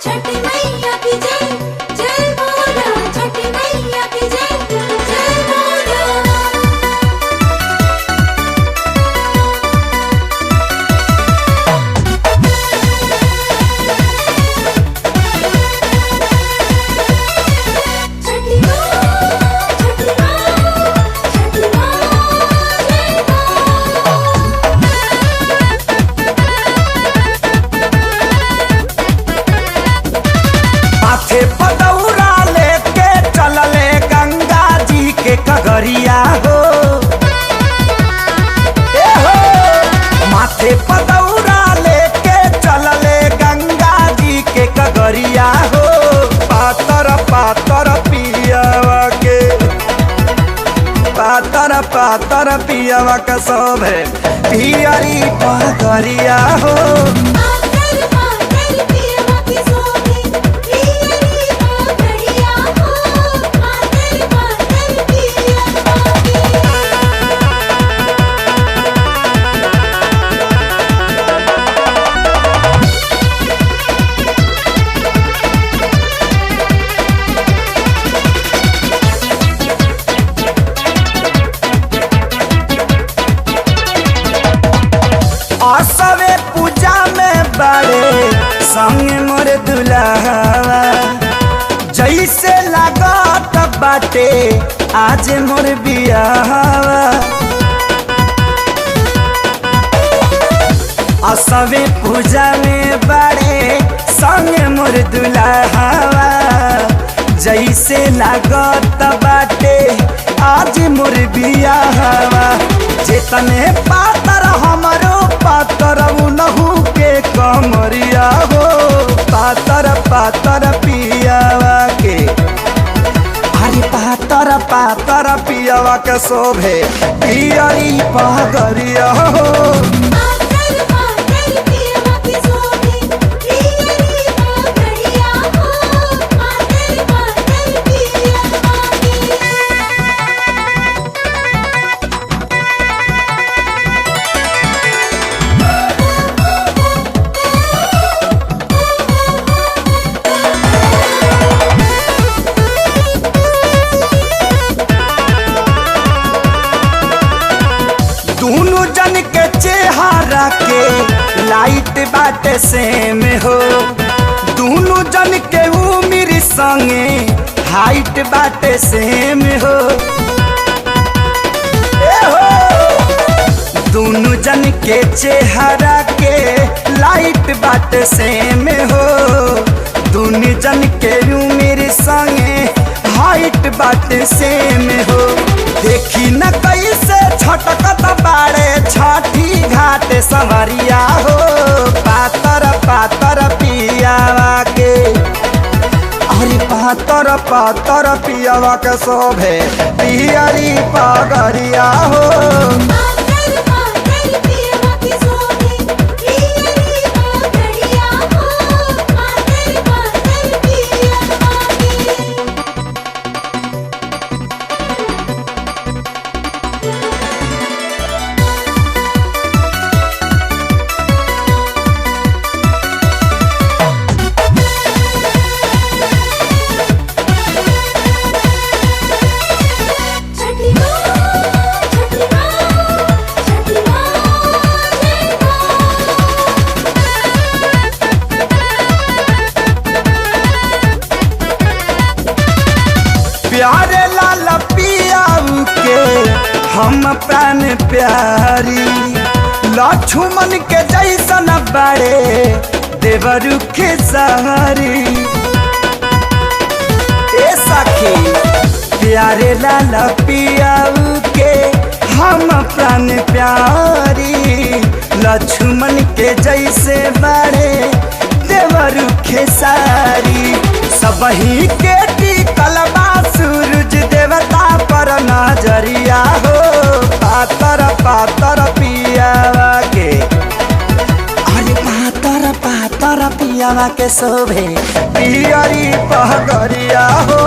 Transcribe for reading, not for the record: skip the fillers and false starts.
छठी मैया की जय जय बोलो छठी मैया की जय जय बोलो। छठी माँ छठी माँ छठी माँ जय माथे पदौरा लेके चलले गंगा जी के कगरिया हो। ए हो माथे पदौरा लेके चलले गंगा जी के कगरिया हो। पातर पातर पियावा के पातर पातर पियावा का सब है पियरी पगरिया हो। पातर पातर पियवा की सोभी पियरी पगड़िया हो। पातर पातर पियवा की असवे पूजा में बड़े संग मोर दुल्हा जैसे लागत बाटे आज मोर बियाहवा। असवे पूजा में बड़े संग मोर दुल्हा जैसे लागत बाटे आज मोर बियाहवा। जेतने पातर हमरो पातर उनहु के कमरिया हो। पातर पातर पियावा के अरे पातर पातर पियावा के शोभे पियरी पगरिया हो। पातर पातर पियवा की सोभी पियरी पगड़िया हो। पातर पातर पियवा की दोनों जन के चेहरा के लाइट बाटे सेम हो। दोनों जन के उम्र संगे हाइट बाटे सेम हो। ए हो दोनों जन के चेहरा के लाइट बाटे सेम हो। दोनों जन के उम्र संगे हाइट बाटे सेम हो। देखी न कैसे छटकत बाड़े छठी घाट संवरिया हो। पातर पातर पियावा के अरे पातर पातर पियावा के शोभे पियरी पगरिया हो। पातर पातर पियवा की सोभी पियरी पगड़िया हो। पातर पातर पियवा की छठी माँ छठी माँ छठी माँ जय प्यारे लाल पियाऊ के हम प्राण प्यारी लक्ष्मण के जैसन बड़े देवरु के सहारी। ए सखी प्यारे लाल पियाऊ के हम प्राण प्यारी लक्ष्मण के जैसे बड़े देवरु के सारी। सबही के टिकल बा सूरज देवता पर नजरिया हो। पातर पातर पियावा के अरे पातर पातर पियावा के शोभे पियरी पगरिया हो।